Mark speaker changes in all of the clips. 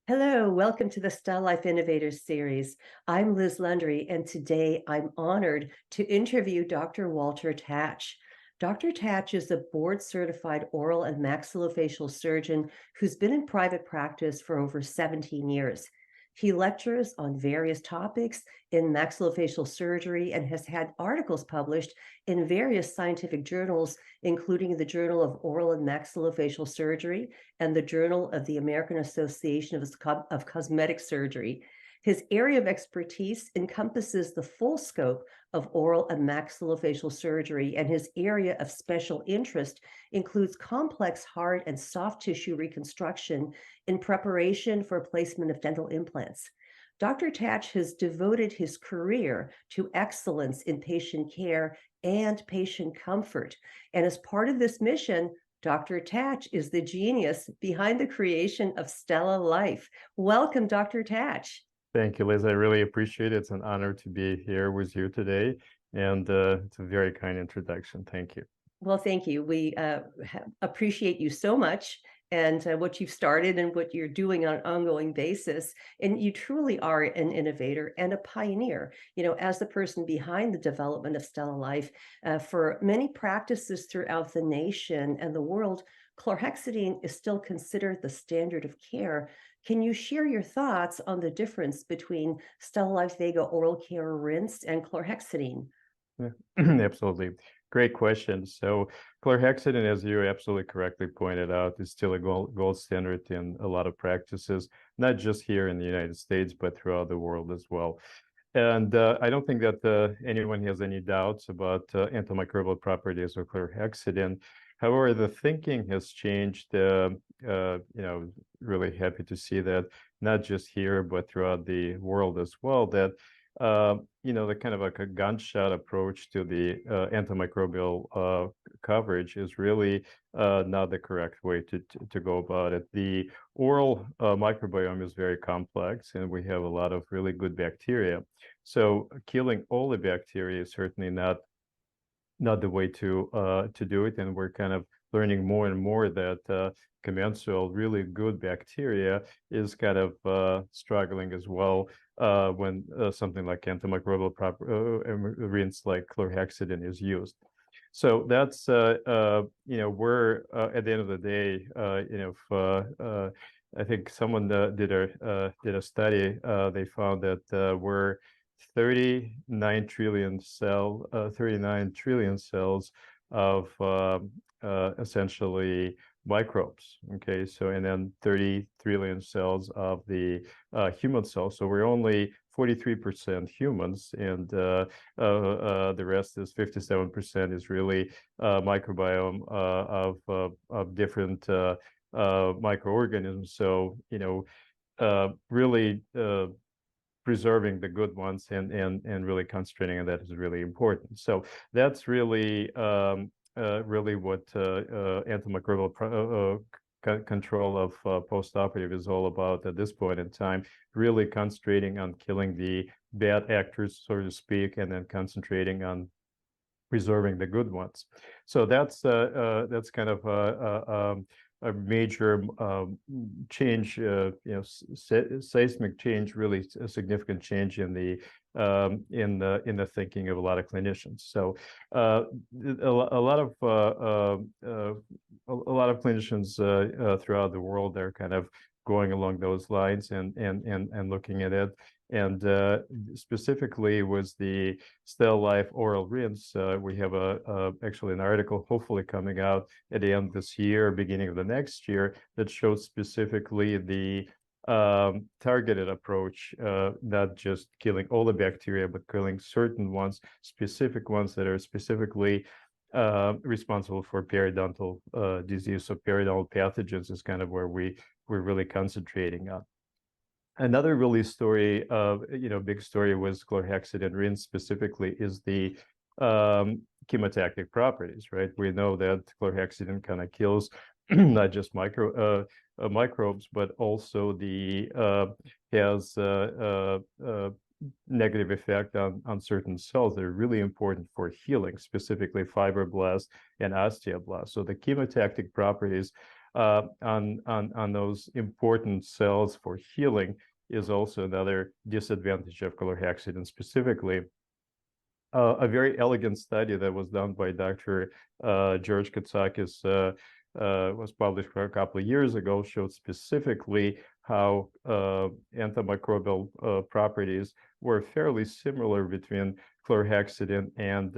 Speaker 1: Hello, welcome to the StellaLife Innovators series. I'm Liz Lundry, and today I'm honored to interview Dr. Walter Tatch. Dr. Tatch is a board-certified oral and maxillofacial surgeon who's been in private practice for over 17 years. He lectures on various topics in maxillofacial surgery and has had articles published in various scientific journals, including the Journal of Oral and Maxillofacial Surgery and the Journal of the American Association of Cosmetic Surgery. His area of expertise encompasses the full scope of oral and maxillofacial surgery, and his area of special interest includes complex hard and soft tissue reconstruction in preparation for placement of dental implants. Dr. Tatch has devoted his career to excellence in patient care and patient comfort. And as part of this mission, Dr. Tatch is the genius behind the creation of StellaLife. Welcome, Dr. Tatch.
Speaker 2: Thank you, Liz. I really appreciate it. It's an honor to be here with you today, and it's a very kind introduction. Thank you.
Speaker 1: Well, thank you. We appreciate you so much and what you've started and what you're doing on an ongoing basis. And you truly are an innovator and a pioneer, as the person behind the development of StellaLife. For many practices throughout the nation and the world, chlorhexidine is still considered the standard of care. Can you share your thoughts on the difference between StellaLife Vega Oral Care Rinse and chlorhexidine?
Speaker 2: Yeah, absolutely. Great question. So chlorhexidine, as you absolutely correctly pointed out, is still a gold standard in a lot of practices, not just here in the United States, but throughout the world as well. And I don't think that anyone has any doubts about antimicrobial properties of chlorhexidine. However, the thinking has changed. Really happy to see that not just here, but throughout the world as well, that the kind of like a gunshot approach to the antimicrobial coverage is really not the correct way to go about it. The oral microbiome is very complex, and we have a lot of really good bacteria. So killing all the bacteria is certainly not the way to do it, and we're kind of learning more and more that commensal, really good bacteria is kind of struggling as well when something like antimicrobial rinse like chlorhexidine is used. So that's we're at the end of the day, I think someone did a study. They found that we're 39 trillion cells of essentially microbes. Okay, so and then 30 trillion cells of the human cells. So we're only 43% humans, and the rest is 57% is really microbiome of different microorganisms. So really preserving the good ones and really concentrating on that is really important. So that's really what antimicrobial control of post-operative is all about at this point in time, really concentrating on killing the bad actors, so to speak, and then concentrating on preserving the good ones. So that's kind of a major change, seismic change, really a significant change in the thinking of a lot of clinicians. So a lot of clinicians throughout the world are kind of going along those lines and looking at it. And specifically was the StellaLife oral rinse. We have actually an article hopefully coming out at the end of this year, beginning of the next year, that shows specifically the targeted approach, not just killing all the bacteria, but killing certain ones, specific ones that are specifically responsible for periodontal disease. So periodontal pathogens is kind of where we're really concentrating on. Another really big story was chlorhexidine rinse specifically is the chemotactic properties, right? We know that chlorhexidine kind of kills not just microbes, but also has negative effect on certain cells that are really important for healing, specifically fibroblasts and osteoblasts. So the chemotactic properties on those important cells for healing is also another disadvantage of chlorhexidine specifically. A very elegant study that was done by Dr. George Katsakis was published a couple of years ago, showed specifically how antimicrobial properties were fairly similar between chlorhexidine and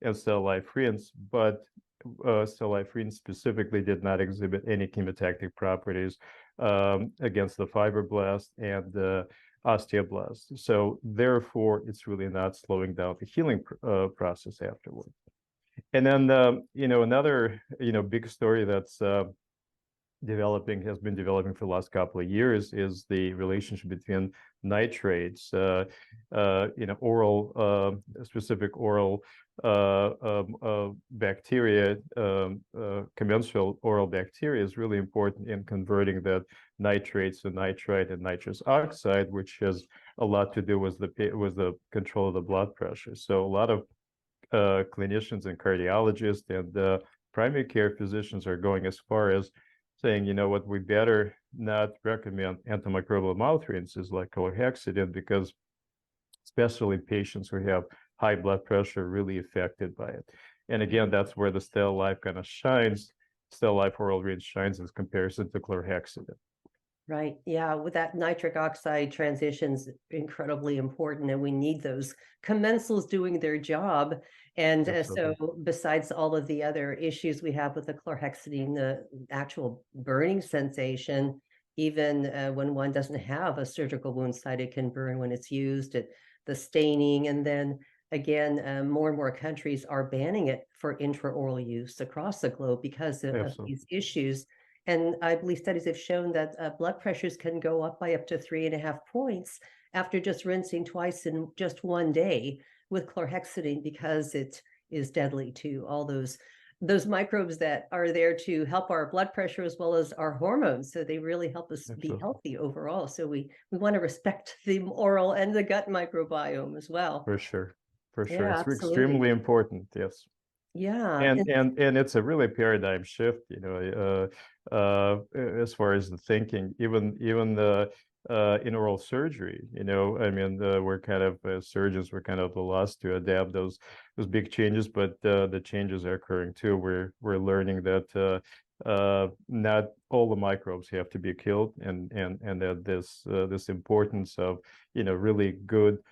Speaker 2: StellaLife rinse, but StellaLife rinse specifically did not exhibit any chemotactic properties against the fibroblast and osteoblast. So therefore, it's really not slowing down the healing process afterward. And then, another, big story that's has been developing for the last couple of years is the relationship between nitrates, oral, specific oral bacteria, commensal oral bacteria is really important in converting that nitrates to nitrite and nitrous oxide, which has a lot to do with the control of the blood pressure. So a lot of clinicians and cardiologists and primary care physicians are going as far as saying, what, we better not recommend antimicrobial mouth rinses like chlorhexidine, because especially patients who have high blood pressure are really affected by it. And again, that's where the StellaLife kind of shines. StellaLife oral rinse shines in comparison to chlorhexidine.
Speaker 1: Right. Yeah. With that nitric oxide transition's incredibly important, and we need those commensals doing their job. And so besides all of the other issues we have with the chlorhexidine, the actual burning sensation, even when one doesn't have a surgical wound site, it can burn when it's used, the staining. And then again, more and more countries are banning it for intraoral use across the globe because of these issues. And I believe studies have shown that blood pressures can go up by up to 3.5 points after just rinsing twice in just one day with chlorhexidine, because it is deadly to all those microbes that are there to help our blood pressure as well as our hormones. So they really help us be healthy overall. So we want to respect the oral and the gut microbiome as well.
Speaker 2: For sure.
Speaker 1: Yeah,
Speaker 2: It's
Speaker 1: absolutely.
Speaker 2: extremely important. Yes.
Speaker 1: Yeah.
Speaker 2: And it's a really paradigm shift, as far as the thinking, even the in oral surgery, we're kind of surgeons were kind of the last to adapt those big changes, but the changes are occurring too. We're learning that not all the microbes have to be killed, and that this importance of really good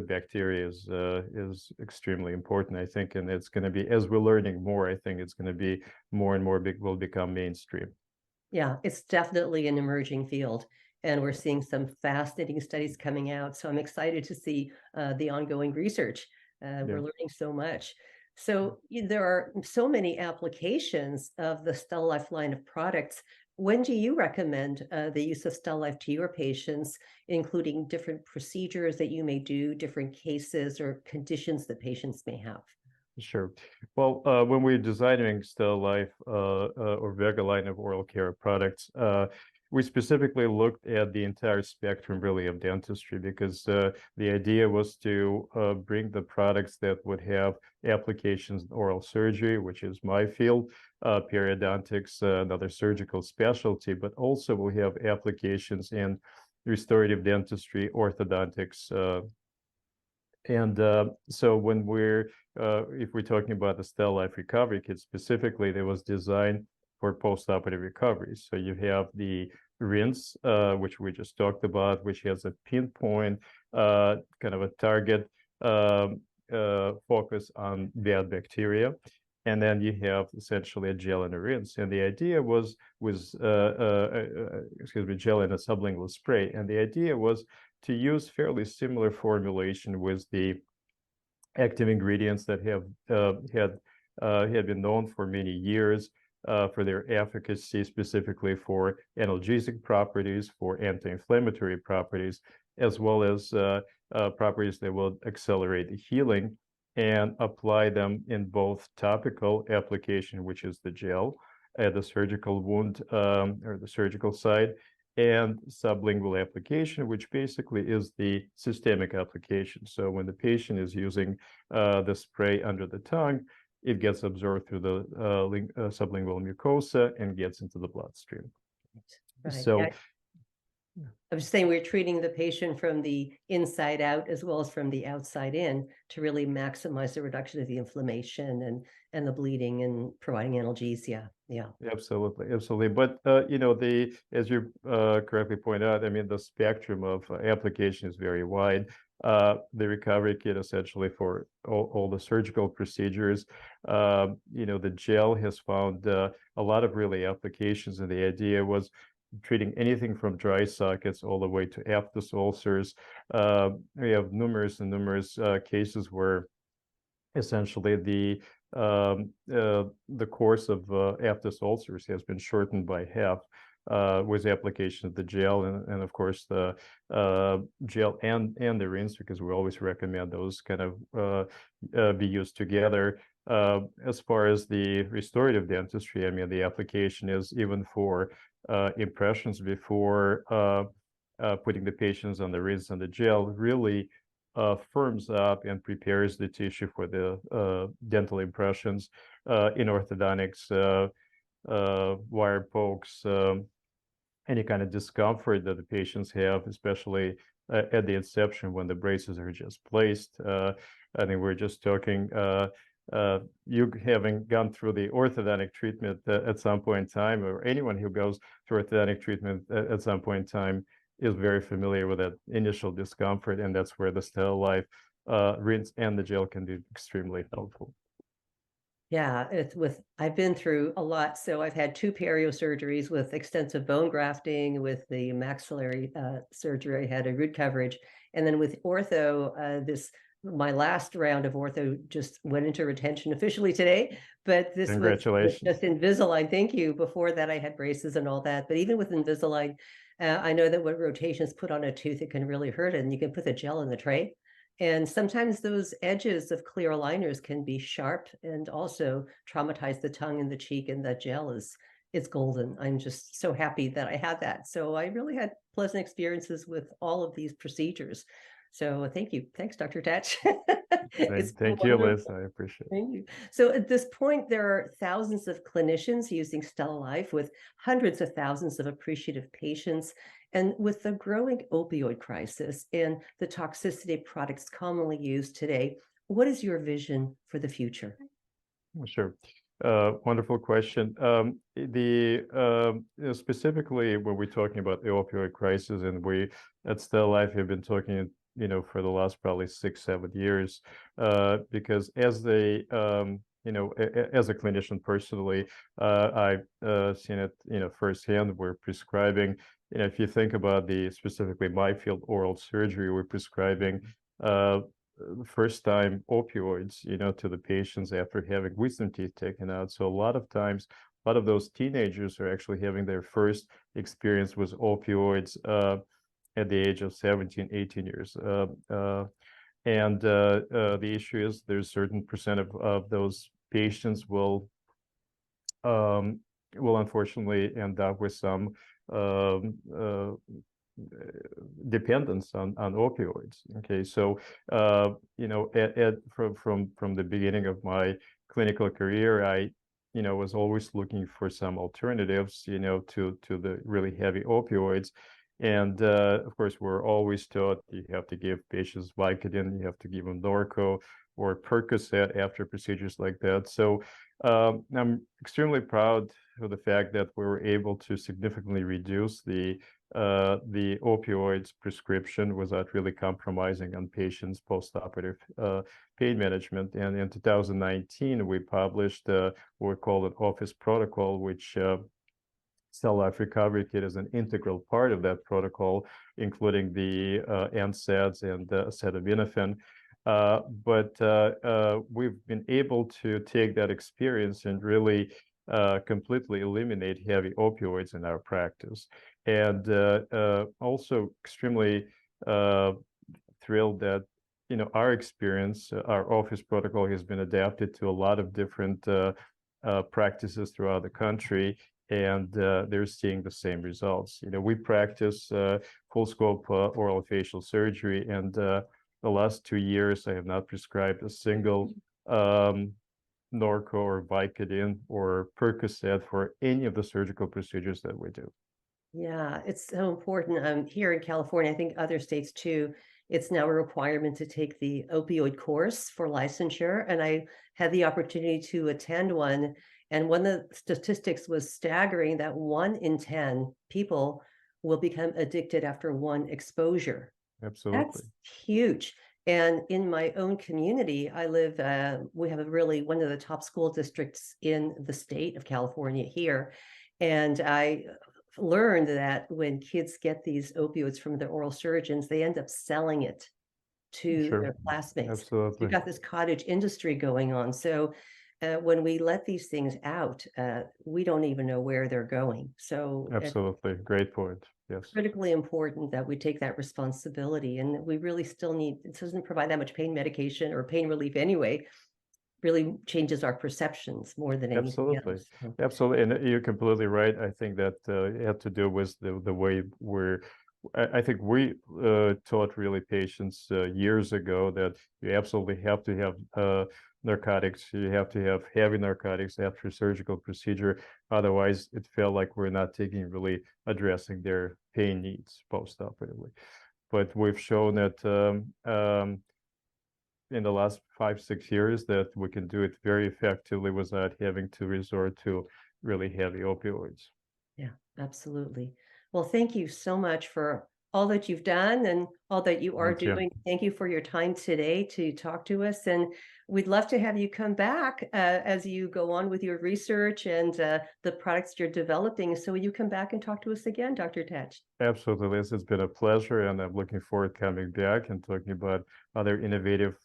Speaker 2: bacteria is extremely important, I think, and it's going to be, as we're learning more, I think it's going to be more and more will become mainstream.
Speaker 1: Yeah, it's definitely an emerging field, and we're seeing some fascinating studies coming out. So I'm excited to see the ongoing research. We're learning so much. So there are so many applications of the StellaLife line of products. When do you recommend the use of StellaLife to your patients, including different procedures that you may do, different cases or conditions that patients may have?
Speaker 2: Sure. Well, when we're designing StellaLife or Vega line of oral care products, we specifically looked at the entire spectrum, really, of dentistry, because the idea was to bring the products that would have applications in oral surgery, which is my field, periodontics, another surgical specialty, but also we have applications in restorative dentistry, orthodontics, so when if we're talking about the StellaLife recovery kit specifically, it was designed for post-operative recovery. So you have the rinse, which we just talked about, which has a pinpoint kind of a target focus on bad bacteria. And then you have essentially a gel and a rinse. And the idea was gel and a sublingual spray. And the idea was to use fairly similar formulation with the active ingredients that had been known for many years for their efficacy, specifically for analgesic properties, for anti-inflammatory properties, as well as properties that will accelerate the healing, and apply them in both topical application, which is the gel at the surgical wound or the surgical site, and sublingual application, which basically is the systemic application. So when the patient is using the spray under the tongue, it gets absorbed through the sublingual mucosa and gets into the bloodstream.
Speaker 1: Right.
Speaker 2: So
Speaker 1: Yeah, I was saying we're treating the patient from the inside out as well as from the outside in to really maximize the reduction of the inflammation and the bleeding and providing analgesia. Yeah.
Speaker 2: absolutely, absolutely. But the as you correctly point out, I mean, the spectrum of application is very wide. The recovery kit essentially for all the surgical procedures. The gel has found a lot of really applications, and the idea was treating anything from dry sockets all the way to aphthous ulcers. We have numerous and numerous cases where essentially the course of aphthous ulcers has been shortened by half with the application of the gel and of course the gel and the rinse, because we always recommend those kind of be used together. As far as the restorative dentistry, I mean, the application is even for impressions before putting the patients on the rinse and the gel really firms up and prepares the tissue for the dental impressions. In orthodontics, wire pokes, any kind of discomfort that the patients have, especially at the inception when the braces are just placed. I think we're just talking, you having gone through the orthodontic treatment at some point in time, or anyone who goes through orthodontic treatment at some point in time is very familiar with that initial discomfort, and that's where the StellaLife rinse and the gel can be extremely helpful.
Speaker 1: Yeah, I've been through a lot. So I've had 2 perio surgeries with extensive bone grafting. With the maxillary surgery, I had a root coverage. And then with ortho, my last round of ortho just went into retention officially today. But this was
Speaker 2: Congratulations.
Speaker 1: just Invisalign. Thank you. Before that, I had braces and all that. But even with Invisalign, I know that when rotations put on a tooth, it can really hurt it. And you can put the gel in the tray. And sometimes those edges of clear aligners can be sharp and also traumatize the tongue and the cheek, and the gel is golden. I'm just so happy that I had that. So I really had pleasant experiences with all of these procedures. So thank you. Thanks, Dr. Tatch. It's been
Speaker 2: Thank you, Liz.
Speaker 1: wonderful.
Speaker 2: I appreciate it.
Speaker 1: Thank you. So at this point, there are thousands of clinicians using StellaLife with hundreds of thousands of appreciative patients. And with the growing opioid crisis and the toxicity of products commonly used today, what is your vision for the future?
Speaker 2: Sure. Wonderful question. Specifically when we're talking about the opioid crisis, and we at StellaLife have been talking, for the last probably 6-7 years, because as as a clinician personally, I've seen it, firsthand. We're prescribing, if you think about specifically my field, oral surgery, we're prescribing first time opioids, to the patients after having wisdom teeth taken out. So a lot of times, a lot of those teenagers are actually having their first experience with opioids at the age of 17, 18 years. And the issue is there's certain percent of those patients will unfortunately end up with some dependence on opioids. Okay, so from the beginning of my clinical career, I was always looking for some alternatives, to the really heavy opioids. And of course, we're always taught you have to give patients Vicodin, you have to give them Norco or Percocet after procedures like that. So I'm extremely proud of the fact that we were able to significantly reduce the opioids prescription without really compromising on patients' postoperative pain management. And in 2019, we published what we call an office protocol, which StellaLife Recovery Kit is an integral part of that protocol, including the NSAIDs and acetaminophen. But we've been able to take that experience and really completely eliminate heavy opioids in our practice. And also extremely thrilled that our experience, our office protocol has been adapted to a lot of different practices throughout the country, and they're seeing the same results. We practice full scope oral facial surgery, and the last 2 years I have not prescribed a single Norco or Vicodin or Percocet for any of the surgical procedures that we do.
Speaker 1: Yeah, it's so important. Here in California, I think other states too, it's now a requirement to take the opioid course for licensure. And I had the opportunity to attend one. And one of the statistics was staggering that 1 in 10 people will become addicted after one exposure. That's
Speaker 2: Absolutely.
Speaker 1: huge. And in my own community, we have a really one of the top school districts in the state of California here. And I learned that when kids get these opioids from their oral surgeons, they end up selling it to
Speaker 2: Sure.
Speaker 1: their classmates. You've
Speaker 2: Absolutely.
Speaker 1: got this cottage industry going on. So when we let these things out, we don't even know where they're going. So
Speaker 2: Absolutely. Great point. Yes.
Speaker 1: critically important that we take that responsibility, and we really still need it doesn't provide that much pain medication or pain relief anyway, really changes our perceptions more than anything
Speaker 2: Absolutely.
Speaker 1: else. So
Speaker 2: Absolutely. And you're completely right. I think that it had to do with the way I think we taught really patients years ago that you absolutely have to have narcotics. You have to have heavy narcotics after surgical procedure. Otherwise, it felt like we're not taking really addressing their pain needs post-operatively. But we've shown that in the last 5, 6 years that we can do it very effectively without having to resort to really heavy opioids.
Speaker 1: yeah, absolutely. Well, thank you so much for all that you've done and all that you are
Speaker 2: Thank you.
Speaker 1: doing. Thank you for your time today to talk to us, and we'd love to have you come back as you go on with your research and the products you're developing. So will you come back and talk to us again, Dr. Tatch?
Speaker 2: Absolutely, Liz. It's been a pleasure, and I'm looking forward to coming back and talking about other innovative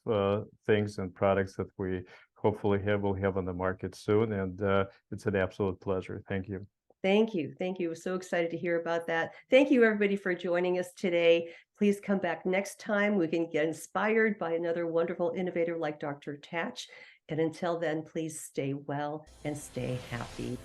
Speaker 2: things and products that we hopefully will have on the market soon. And it's an absolute pleasure. Thank you.
Speaker 1: Thank you. Thank you. So excited to hear about that. Thank you, everybody, for joining us today. Please come back next time. We can get inspired by another wonderful innovator like Dr. Tatch. And until then, please stay well and stay happy.